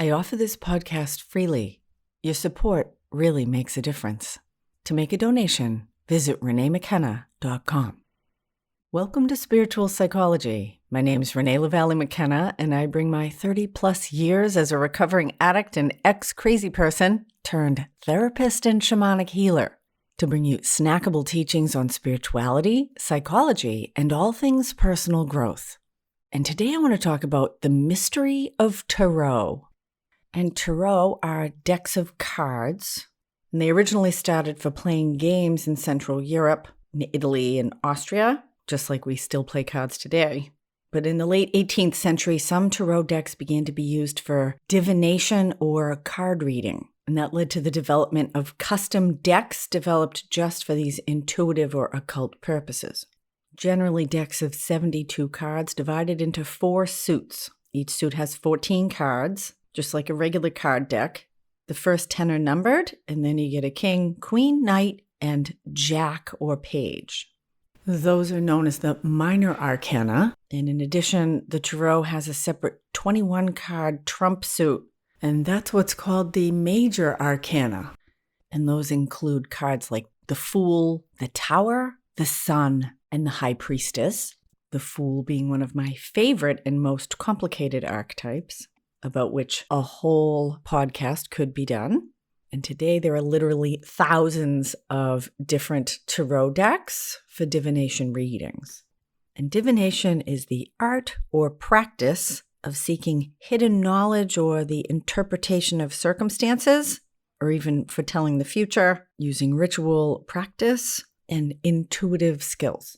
I offer this podcast freely. Your support really makes a difference. To make a donation, visit reneemckenna.com. Welcome to Spiritual Psychology. My name is Renee LaValle McKenna, and I bring my 30-plus years as a recovering addict and ex-crazy person turned therapist and shamanic healer to bring you snackable teachings on spirituality, psychology, and all things personal growth. And today I want to talk about the mystery of tarot. And tarot are decks of cards, and they originally started for playing games in Central Europe, in Italy and Austria, just like we still play cards today. But in the late 18th century, some tarot decks began to be used for divination or card reading. And that led to the development of custom decks developed just for these intuitive or occult purposes. Generally, decks of 72 cards divided into 4 suits. Each suit has 14 cards, just like a regular card deck. The first 10 are numbered, and then you get a king, queen, knight, and jack or page. Those are known as the minor arcana. And in addition, the tarot has a separate 21-card trump suit. And that's what's called the major arcana. And those include cards like the Fool, the Tower, the Sun, and the High Priestess. The Fool being one of my favorite and most complicated archetypes, about which a whole podcast could be done. And today there are literally thousands of different tarot decks for divination readings. And divination is the art or practice of seeking hidden knowledge or the interpretation of circumstances, or even foretelling the future, using ritual practice and intuitive skills.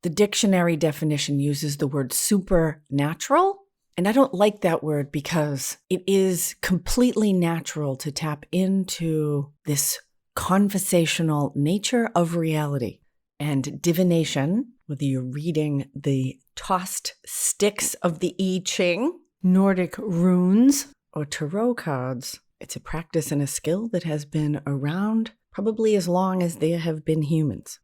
The dictionary definition uses the word supernatural, and I don't like that word because it is completely natural to tap into this conversational nature of reality. And divination, whether you're reading the tossed sticks of the I Ching, Nordic runes, or tarot cards, it's a practice and a skill that has been around probably as long as there have been humans.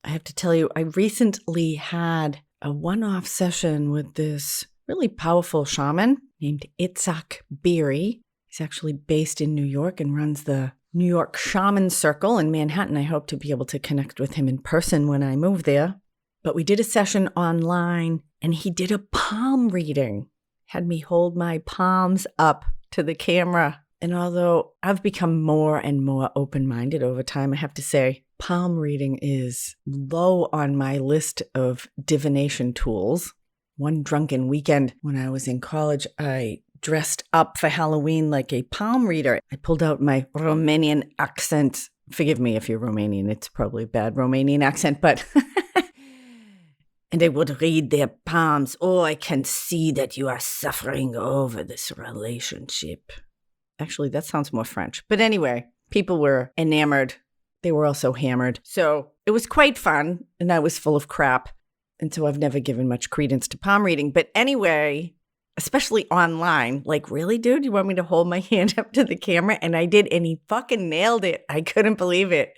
I have to tell you, I recently had a one-off session with this really powerful shaman named Itzhak Beery. He's actually based in New York and runs the New York Shaman Circle in Manhattan. I hope to be able to connect with him in person when I move there. But we did a session online, and he did a palm reading. Had me hold my palms up to the camera. And although I've become more and more open-minded over time, I have to say, palm reading is low on my list of divination tools. One drunken weekend when I was in college, I dressed up for Halloween like a palm reader. I pulled out my Romanian accent. Forgive me if you're Romanian, it's probably a bad Romanian accent, but... And I would read their palms. Oh, I can see that you are suffering over this relationship. Actually, that sounds more French. But anyway, people were enamored. They were also hammered. So it was quite fun, and I was full of crap. And so I've never given much credence to palm reading. But anyway, especially online, like, really, dude, you want me to hold my hand up to the camera? And I did, and he fucking nailed it. I couldn't believe it.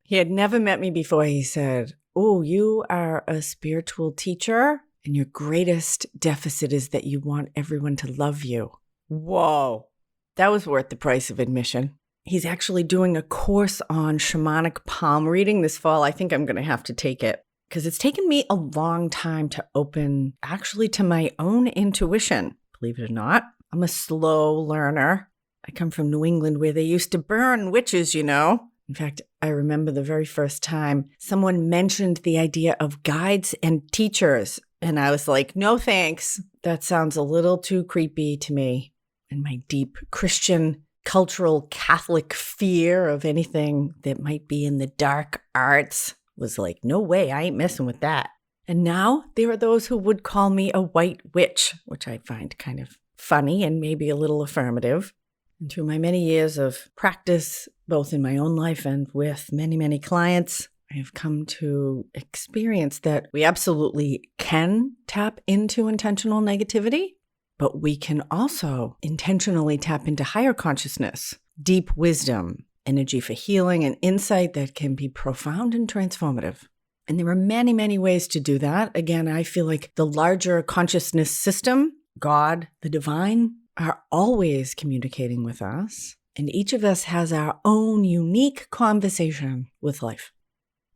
He had never met me before. He said, "Oh, you are a spiritual teacher, and your greatest deficit is that you want everyone to love you." Whoa, that was worth the price of admission. He's actually doing a course on shamanic palm reading this fall. I think I'm going to have to take it because it's taken me a long time to open actually to my own intuition. Believe it or not, I'm a slow learner. I come from New England where they used to burn witches, you know. In fact, I remember the very first time someone mentioned the idea of guides and teachers. And I was like, no thanks. That sounds a little too creepy to me. And my deep Christian cultural Catholic fear of anything that might be in the dark arts was like, no way, I ain't messing with that. And now there are those who would call me a white witch, which I find kind of funny and maybe a little affirmative. And through my many years of practice, both in my own life and with many, many clients, I have come to experience that we absolutely can tap into intentional negativity, but we can also intentionally tap into higher consciousness, deep wisdom, energy for healing, and insight that can be profound and transformative. And there are many, many ways to do that. Again, I feel like the larger consciousness system, God, the divine, are always communicating with us. And each of us has our own unique conversation with life.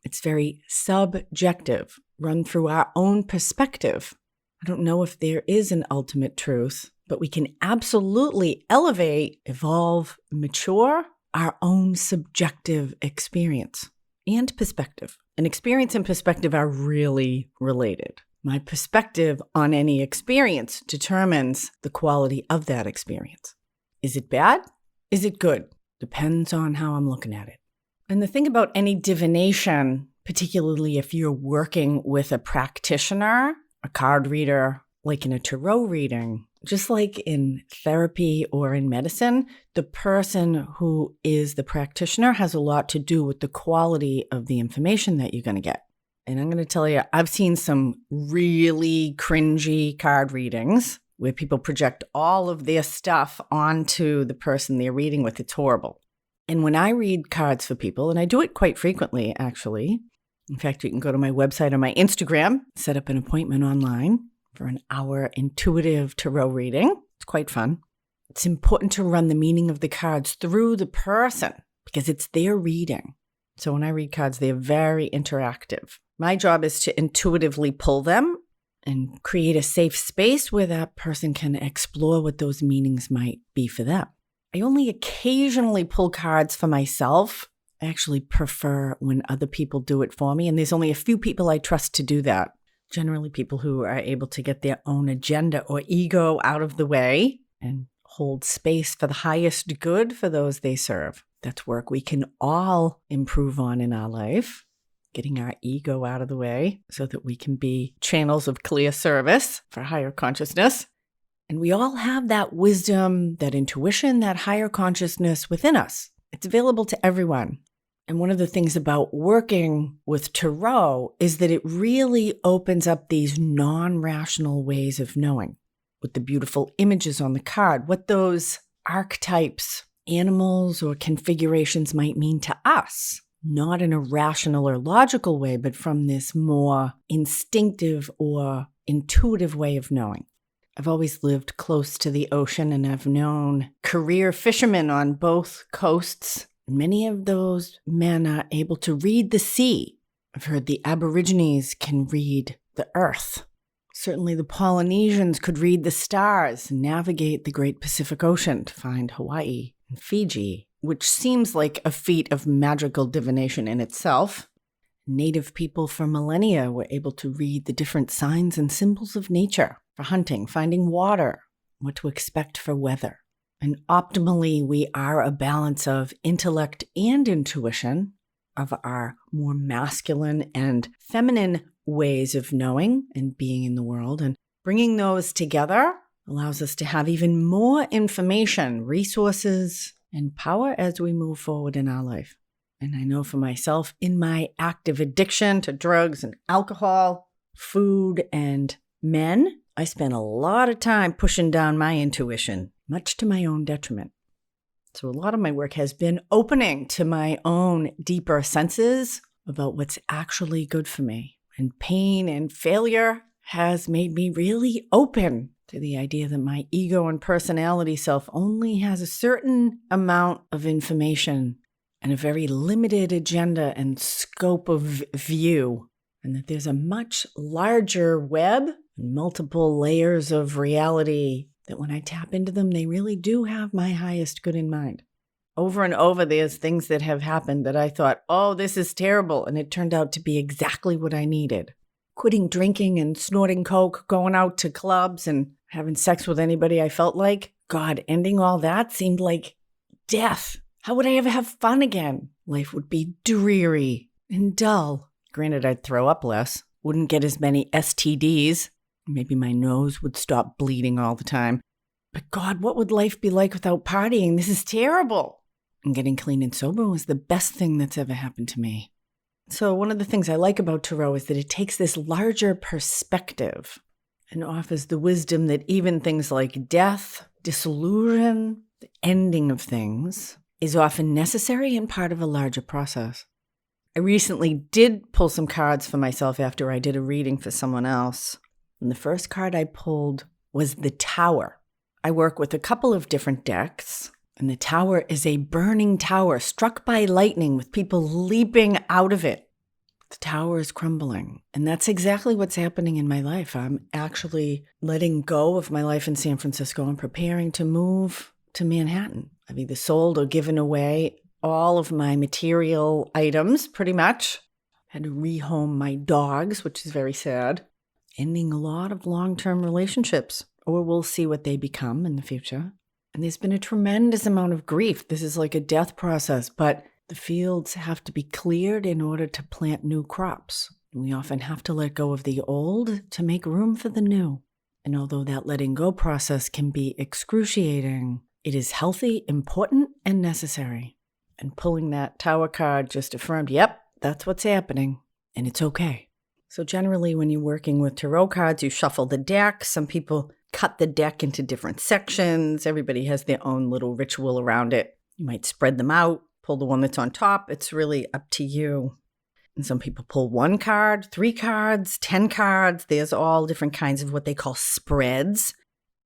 It's very subjective, run through our own perspective. I don't know if there is an ultimate truth, but we can absolutely elevate, evolve, mature our own subjective experience and perspective. And experience and perspective are really related. My perspective on any experience determines the quality of that experience. Is it bad? Is it good? Depends on how I'm looking at it. And the thing about any divination, particularly if you're working with a practitioner, a card reader, like in a tarot reading, just like in therapy or in medicine, the person who is the practitioner has a lot to do with the quality of the information that you're going to get. And I'm going to tell you, I've seen some really cringy card readings where people project all of their stuff onto the person they're reading with. It's horrible. And when I read cards for people, and I do it quite frequently, actually. In fact, you can go to my website or my Instagram, set up an appointment online for an hour intuitive tarot reading. It's quite fun. It's important to run the meaning of the cards through the person because it's their reading. So when I read cards, they're very interactive. My job is to intuitively pull them and create a safe space where that person can explore what those meanings might be for them. I only occasionally pull cards for myself. I actually prefer when other people do it for me, and there's only a few people I trust to do that. Generally people who are able to get their own agenda or ego out of the way and hold space for the highest good for those they serve. That's work we can all improve on in our life, getting our ego out of the way so that we can be channels of clear service for higher consciousness. And we all have that wisdom, that intuition, that higher consciousness within us. It's available to everyone. And one of the things about working with tarot is that it really opens up these non-rational ways of knowing with the beautiful images on the card, what those archetypes, animals, or configurations might mean to us, not in a rational or logical way, but from this more instinctive or intuitive way of knowing. I've always lived close to the ocean, and I've known career fishermen on both coasts. Many of those men are able to read the sea. I've heard the Aborigines can read the earth. Certainly the Polynesians could read the stars and navigate the great Pacific Ocean to find Hawaii and Fiji, which seems like a feat of magical divination in itself. Native people for millennia were able to read the different signs and symbols of nature for hunting, finding water, what to expect for weather. And optimally, we are a balance of intellect and intuition, of our more masculine and feminine ways of knowing and being in the world. And bringing those together allows us to have even more information, resources, and power as we move forward in our life. And I know for myself, in my active addiction to drugs and alcohol, food, and men, I spent a lot of time pushing down my intuition, much to my own detriment. So a lot of my work has been opening to my own deeper senses about what's actually good for me. And pain and failure has made me really open to the idea that my ego and personality self only has a certain amount of information and a very limited agenda and scope of view, and that there's a much larger web and multiple layers of reality that when I tap into them, they really do have my highest good in mind. Over and over, there's things that have happened that I thought, oh, this is terrible. And it turned out to be exactly what I needed. Quitting drinking and snorting coke, going out to clubs and having sex with anybody I felt like. God, ending all that seemed like death. How would I ever have fun again? Life would be dreary and dull. Granted, I'd throw up less, wouldn't get as many STDs. Maybe my nose would stop bleeding all the time. But God, what would life be like without partying? This is terrible. And getting clean and sober was the best thing that's ever happened to me. So one of the things I like about tarot is that it takes this larger perspective and offers the wisdom that even things like death, disillusion, the ending of things is often necessary and part of a larger process. I recently did pull some cards for myself after I did a reading for someone else. And the first card I pulled was the Tower. I work with a couple of different decks, and the Tower is a burning tower struck by lightning with people leaping out of it. The tower is crumbling, and that's exactly what's happening in my life. I'm actually letting go of my life in San Francisco and preparing to move to Manhattan. I've either sold or given away all of my material items, pretty much. Had to rehome my dogs, which is very sad. Ending a lot of long-term relationships, or we'll see what they become in the future. And there's been a tremendous amount of grief. This is like a death process, but the fields have to be cleared in order to plant new crops. We often have to let go of the old to make room for the new. And although that letting go process can be excruciating, it is healthy, important, and necessary. And pulling that Tower card just affirmed, yep, that's what's happening, and it's okay. So generally, when you're working with tarot cards, you shuffle the deck. Some people cut the deck into different sections. Everybody has their own little ritual around it. You might spread them out, pull the one that's on top. It's really up to you. And some people pull 1 card, 3 cards, 10 cards. There's all different kinds of what they call spreads.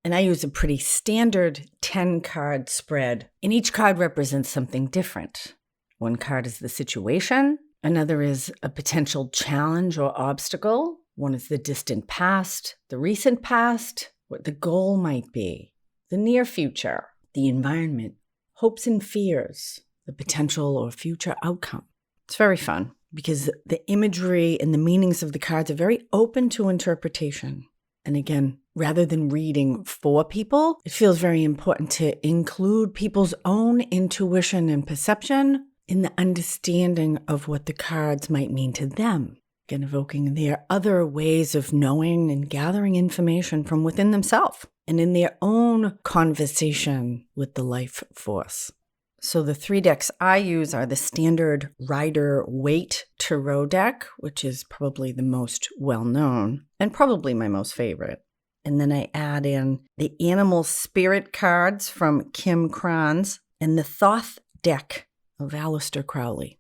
And I use a pretty standard 10-card spread. And each card represents something different. 1 card is the situation. Another is a potential challenge or obstacle. 1 is the distant past, the recent past, what the goal might be, the near future, the environment, hopes and fears, the potential or future outcome. It's very fun because the imagery and the meanings of the cards are very open to interpretation. And again, rather than reading for people, it feels very important to include people's own intuition and perception in the understanding of what the cards might mean to them. Again, evoking their other ways of knowing and gathering information from within themselves and in their own conversation with the life force. So the 3 decks I use are the standard Rider-Waite Tarot deck, which is probably the most well-known and probably my most favorite. And then I add in the Animal Spirit cards from Kim Kranz and the Thoth deck of Aleister Crowley.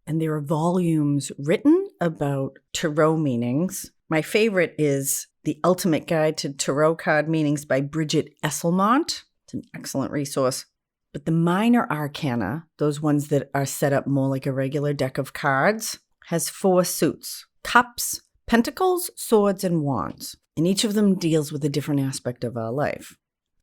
And there are volumes written about tarot meanings. My favorite is The Ultimate Guide to Tarot Card Meanings by Bridget Esselmont. It's an excellent resource. But the minor arcana, those ones that are set up more like a regular deck of cards, has 4 suits: cups, pentacles, swords, and wands. And each of them deals with a different aspect of our life.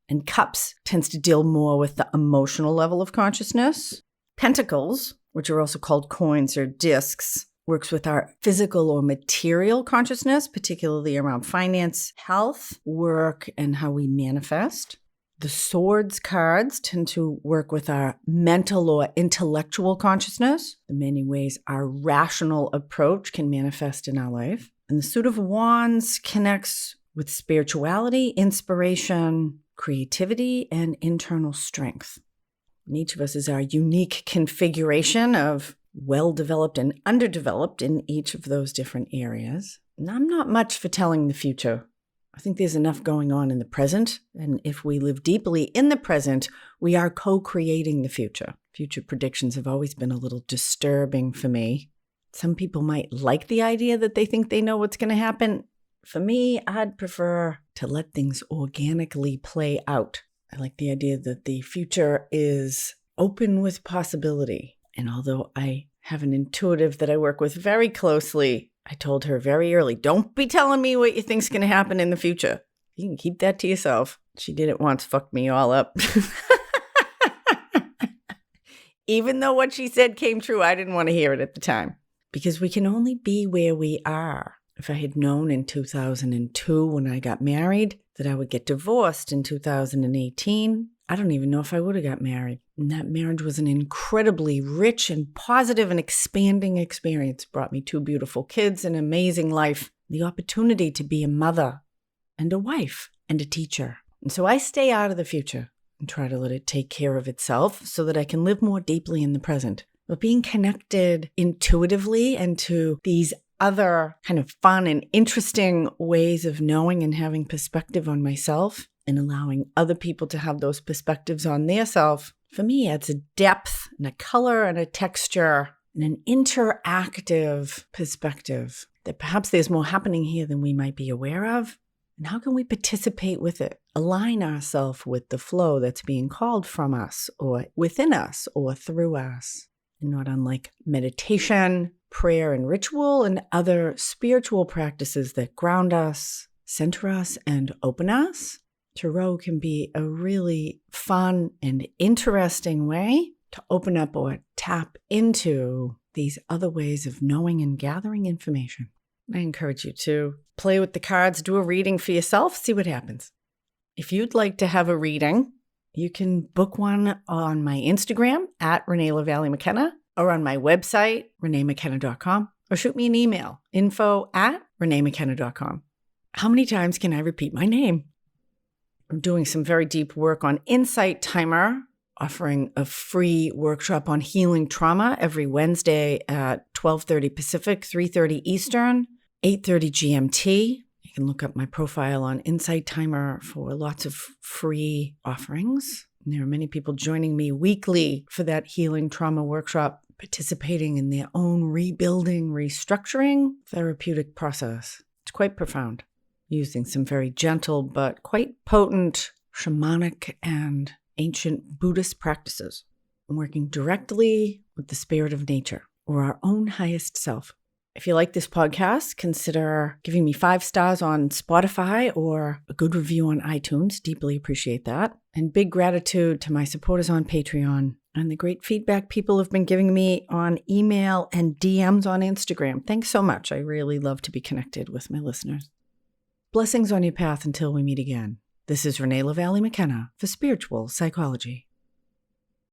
And cups tends to deal more with the emotional level of consciousness. Pentacles, which are also called coins or discs, works with our physical or material consciousness, particularly around finance, health, work, and how we manifest. The swords cards tend to work with our mental or intellectual consciousness, the many ways our rational approach can manifest in our life. And the suit of wands connects with spirituality, inspiration, creativity, and internal strength. And each of us is our unique configuration of well-developed and underdeveloped in each of those different areas. And I'm not much for telling the future. I think there's enough going on in the present. And if we live deeply in the present, we are co-creating the future. Future predictions have always been a little disturbing for me. Some people might like the idea that they think they know what's going to happen. For me, I'd prefer to let things organically play out. I like the idea that the future is open with possibility. And although I have an intuitive that I work with very closely, I told her very early, don't be telling me what you think's going to happen in the future. You can keep that to yourself. She did it once, fucked me all up. Even though what she said came true, I didn't want to hear it at the time. Because we can only be where we are. If I had known in 2002 when I got married that I would get divorced in 2018, I don't even know if I would have got married. And that marriage was an incredibly rich and positive and expanding experience. Brought me 2 beautiful kids, an amazing life, the opportunity to be a mother and a wife and a teacher. And so I stay out of the future and try to let it take care of itself so that I can live more deeply in the present. But being connected intuitively and to these other kind of fun and interesting ways of knowing and having perspective on myself and allowing other people to have those perspectives on their self, for me, adds a depth and a color and a texture and an interactive perspective that perhaps there's more happening here than we might be aware of. And how can we participate with it, align ourselves with the flow that's being called from us or within us or through us? And not unlike meditation, prayer, and ritual, and other spiritual practices that ground us, center us, and open us, Tarot can be a really fun and interesting way to open up or tap into these other ways of knowing and gathering information. I encourage you to play with the cards, do a reading for yourself, see what happens. If you'd like to have a reading, you can book one on my Instagram at Renee LaValle McKenna or on my website, reneemckenna.com, or shoot me an email, info@reneemckenna.com. How many times can I repeat my name? I'm doing some very deep work on Insight Timer, offering a free workshop on healing trauma every Wednesday at 12:30 Pacific, 3:30 Eastern, 8:30 GMT. You can look up my profile on Insight Timer for lots of free offerings. And there are many people joining me weekly for that healing trauma workshop, participating in their own rebuilding, restructuring therapeutic process. It's quite profound, using some very gentle but quite potent shamanic and ancient Buddhist practices, and working directly with the spirit of nature or our own highest self. If you like this podcast, consider giving me 5 stars on Spotify or a good review on iTunes. Deeply appreciate that. And big gratitude to my supporters on Patreon and the great feedback people have been giving me on email and DMs on Instagram. Thanks so much. I really love to be connected with my listeners. Blessings on your path until we meet again. This is Renee LaValle McKenna for Spiritual Psychology.